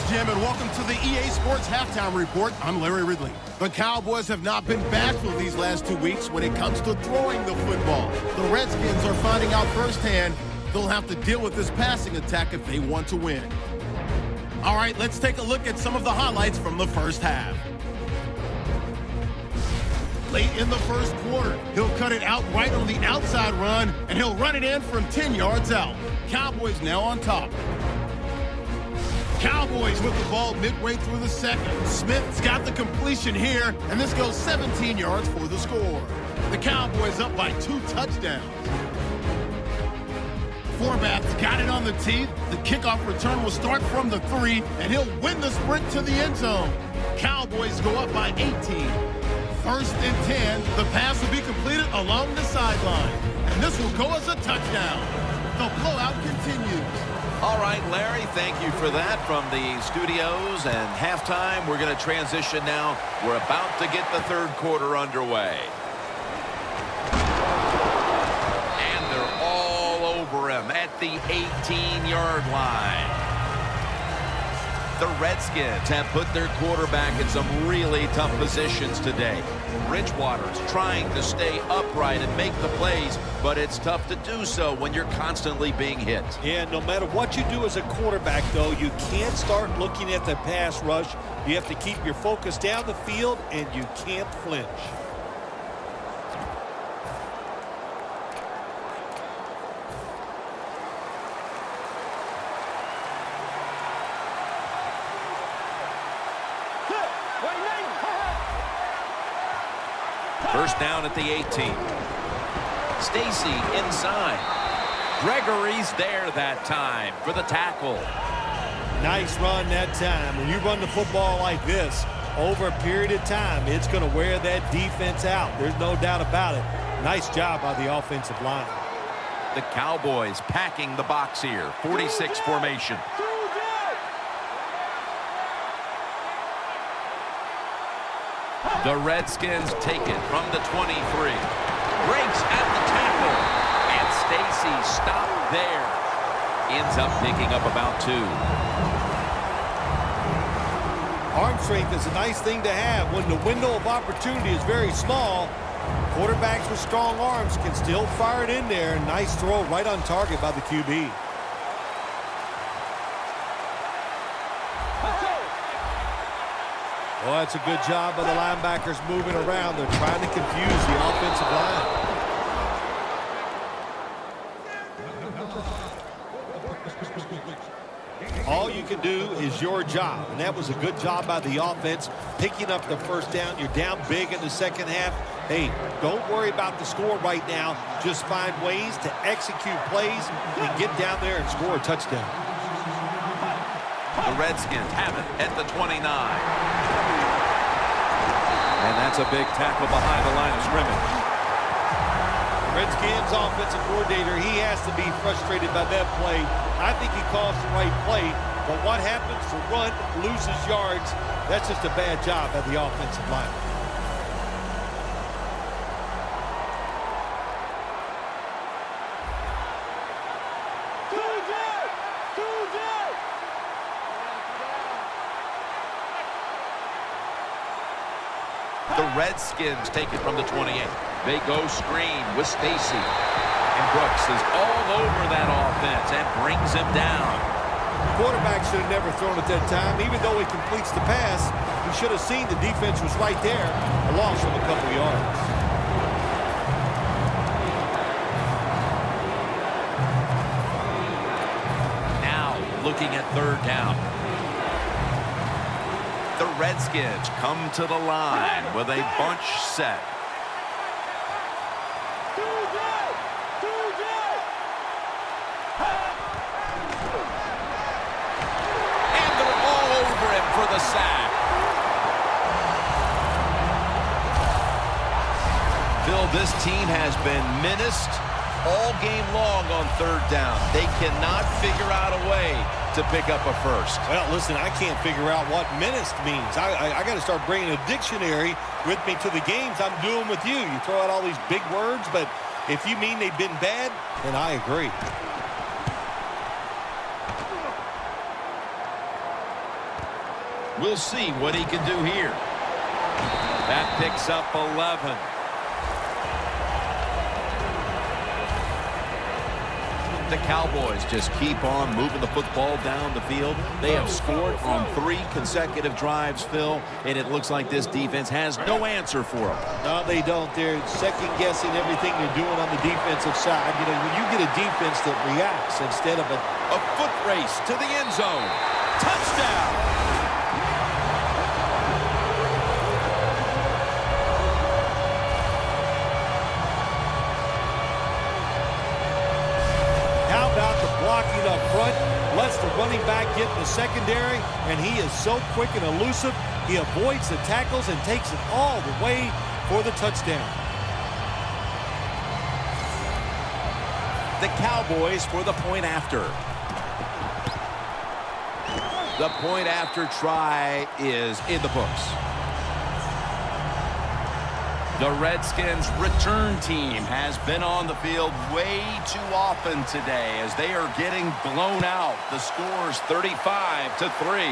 Jim, and welcome to the EA Sports Halftime Report. I'm Larry Ridley. The Cowboys have not been bashful these last 2 weeks when it comes to throwing the football. The Redskins are finding out firsthand they'll have to deal with this passing attack if they want to win. All right, let's take a look at some of the highlights from the first half. Late in the first quarter, he'll cut it out right on the outside run, and he'll run it in from 10 yards out. Cowboys now on top. Cowboys with the ball midway through the second. Smith's got the completion here, and this goes 17 yards for the score. The Cowboys up by 2 touchdowns. Forbath's got it on the teeth. The kickoff return will start from the 3, and he'll win the sprint to the end zone. Cowboys go up by 18. First and 10, the pass will be completed along the sideline, and this will go as a touchdown. The blowout continues. All right, Larry, thank you for that from the studios. And halftime, we're going to transition now. We're about to get the third quarter underway. And they're all over him at the 18-yard line. The Redskins have put their quarterback in some really tough positions today. Bridgewater's trying to stay upright and make the plays, but it's tough to do so when you're constantly being hit. Yeah, no matter what you do as a quarterback, though, you can't start looking at the pass rush. You have to keep your focus down the field, and you can't flinch. First down at the 18. Stacy inside. Gregory's there that time for the tackle. Nice run that time. When you run the football like this, over a period of time, it's going to wear that defense out. There's no doubt about it. Nice job by the offensive line. The Cowboys packing the box here. 46 formation. The Redskins take it from the 23. Breaks at the tackle. And Stacy stopped there. Ends up picking up about 2. Arm strength is a nice thing to have. When the window of opportunity is very small, quarterbacks with strong arms can still fire it in there. Nice throw right on target by the QB. Well, that's a good job by the linebackers moving around. They're trying to confuse the offensive line. All you can do is your job, and that was a good job by the offense, picking up the first down. You're down big in the second half. Hey, don't worry about the score right now. Just find ways to execute plays and get down there and score a touchdown. The Redskins have it at the 29. And that's a big tackle behind the line of scrimmage. Redskins offensive coordinator, he has to be frustrated by that play. I think he calls the right play, but what happens to run, loses yards, that's just a bad job by the offensive line. The Redskins take it from the 28. They go screen with Stacy. And Brooks is all over that offense and brings him down. Quarterback should have never thrown it that time. Even though he completes the pass, he should have seen the defense was right there. A loss of a couple yards. Now looking at third down. The Redskins come to the line with a bunch set. And they're all over him for the sack. Phil, this team has been menaced all game long on third down. They cannot figure out a way to pick up a first. Well, listen, I can't figure out what menaced means. I got to start bringing a dictionary with me to the games I'm doing with you. You throw out all these big words, but if you mean they've been bad, then I agree. We'll see what he can do here. That picks up 11. The Cowboys just keep on moving the football down the field. They have scored on 3 consecutive drives, Phil, and it looks like this defense has no answer for them. No, they don't. They're second-guessing everything they're doing on the defensive side. You know, when you get a defense that reacts instead of a foot race to the end zone. Touchdown! blocking up front, lets the running back get in the secondary, and he is so quick and elusive. He avoids the tackles and takes it all the way for the touchdown. The Cowboys for the point after. The point after try is in the books. The Redskins return team has been on the field way too often today as they are getting blown out. The score's 35-3.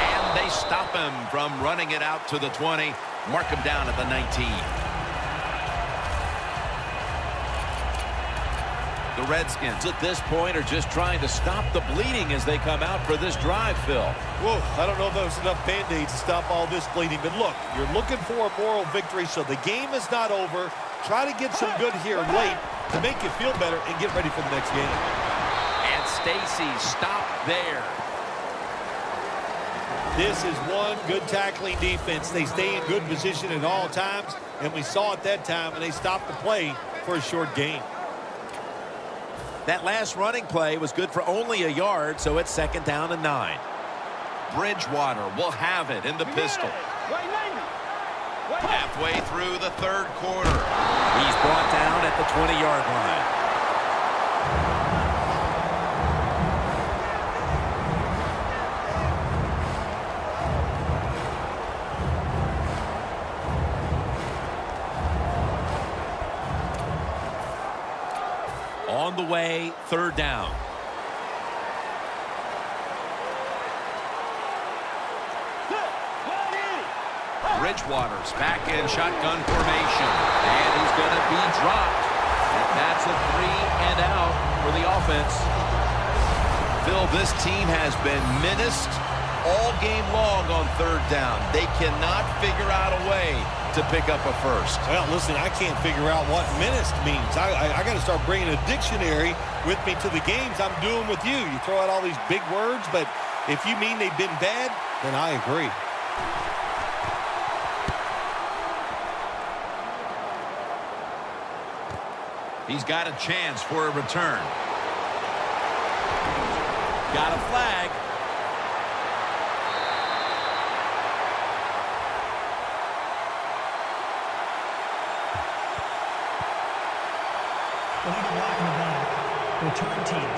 And they stop him from running it out to the 20. Mark him down at the 19. The Redskins at this point are just trying to stop the bleeding as they come out for this drive, Phil. Whoa, I don't know if there's enough Band-Aids to stop all this bleeding, but look, you're looking for a moral victory, so the game is not over. Try to get some good here late to make you feel better and get ready for the next game. And Stacy stopped there. This is one good tackling defense. They stay in good position at all times, and we saw it that time, and they stopped the play for a short gain. That last running play was good for only a yard, so it's 2nd down and 9. Bridgewater will have it in the pistol. Halfway through the 3rd quarter. He's brought down at the 20-yard line. On the way, 3rd down. Bridgewater's back in shotgun formation. And he's going to be dropped. And that's a 3 and out for the offense. Phil, this team has been menaced all game long on 3rd down. They cannot figure out a way to pick up a first. Well, listen, I can't figure out what menaced means. I got to start bringing a dictionary with me to the games I'm doing with you. You throw out all these big words, but if you mean they've been bad, then I agree. He's got a chance for a return. Got a flag. Illegal block in the back. Return team.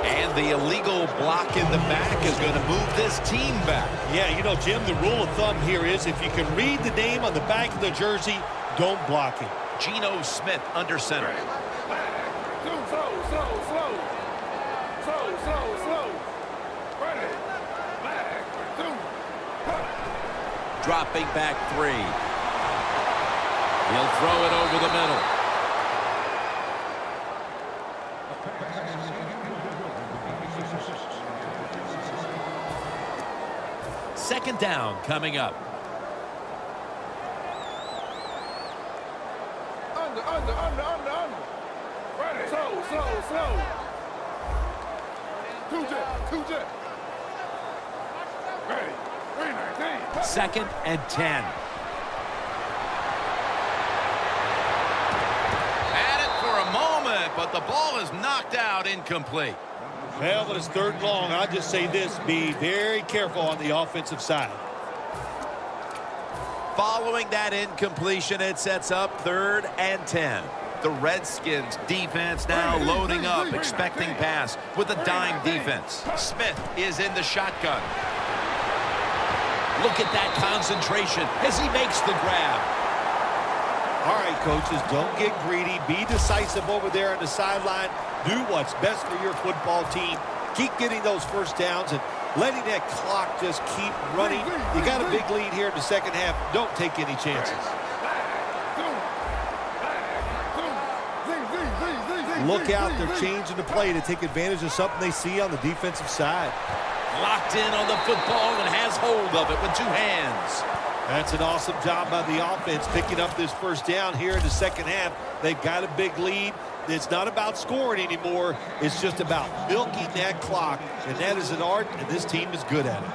And the illegal block in the back is going to move this team back. Yeah, you know, Jim, the rule of thumb here is if you can read the name on the back of the jersey, don't block him. Geno Smith under center. Dropping back 3. He'll throw it over the middle. Second down coming up. Under. Ready. Slow. 2 jet. Ready. 319. 2nd and 10. But the ball is knocked out, incomplete. Well, but it's 3rd and long. I'll just say this, be very careful on the offensive side. Following that incompletion, it sets up 3rd and 10. The Redskins defense now loading up, expecting pass with a dime defense. Smith is in the shotgun. Look at that concentration as he makes the grab. All right, coaches, don't get greedy. Be decisive over there on the sideline. Do what's best for your football team. Keep getting those first downs and letting that clock just keep running. You got a big lead here in the second half. Don't take any chances. Look out, they're changing the play to take advantage of something they see on the defensive side. Locked in on the football and has hold of it with two hands. That's an awesome job by the offense picking up this first down here in the second half. They've got a big lead. It's not about scoring anymore. It's just about milking that clock, and that is an art, and this team is good at it.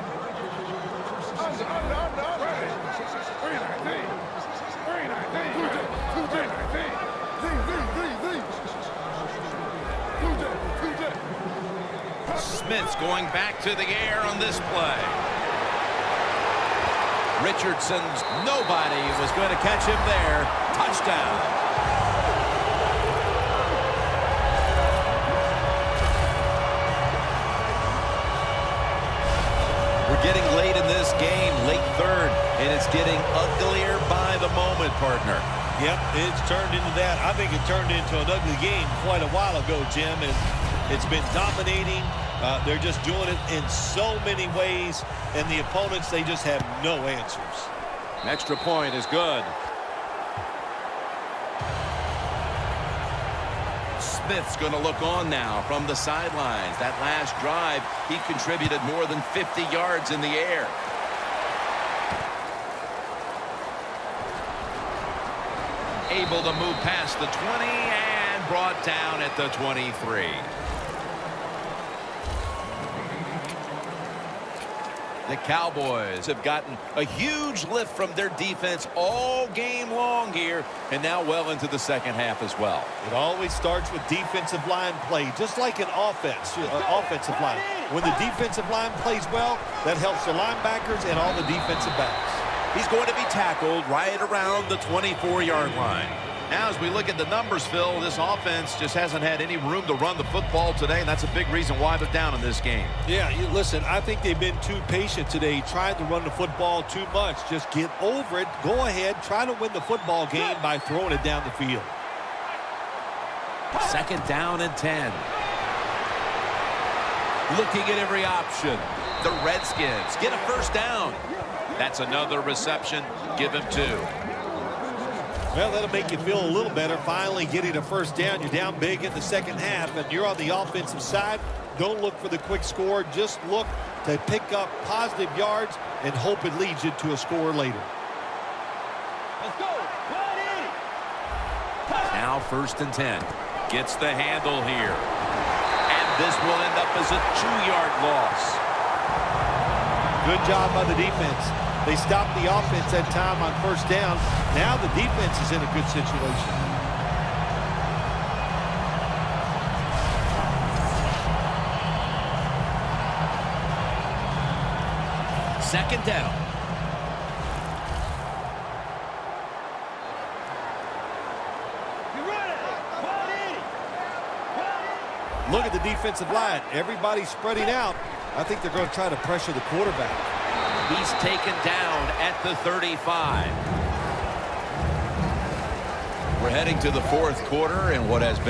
Smith's going back to the air on this play. Richardson's nobody was going to catch him there. Touchdown. We're getting late in this game, late third, and it's getting uglier by the moment, partner. Yep, it's turned into that. I think it turned into an ugly game quite a while ago, Jim, and it's been dominating. They're just doing it in so many ways, and the opponents, they just have no answers. An extra point is good. Smith's going to look on now from the sidelines. That last drive, he contributed more than 50 yards in the air. Able to move past the 20 and brought down at the 23. The Cowboys have gotten a huge lift from their defense all game long here, and now well into the second half as well. It always starts with defensive line play, just like an offensive line. When the defensive line plays well, that helps the linebackers and all the defensive backs. He's going to be tackled right around the 24-yard line. Now, as we look at the numbers, Phil, this offense just hasn't had any room to run the football today, and that's a big reason why they're down in this game. Yeah, listen, I think they've been too patient today, trying to run the football too much. Just get over it. Go ahead, try to win the football game by throwing it down the field. Second down and 10. Looking at every option. The Redskins get a first down. That's another reception. Give him 2. Well, that'll make you feel a little better. Finally getting a first down. You're down big in the second half, and you're on the offensive side. Don't look for the quick score. Just look to pick up positive yards and hope it leads you to a score later. Let's go. Now first and 10. Gets the handle here. And this will end up as a 2-yard loss. Good job by the defense. They stopped the offense that time on first down. Now the defense is in a good situation. Second down. Look at the defensive line. Everybody's spreading out. I think they're going to try to pressure the quarterback. He's taken down at the 35. We're heading to the fourth quarter in what has been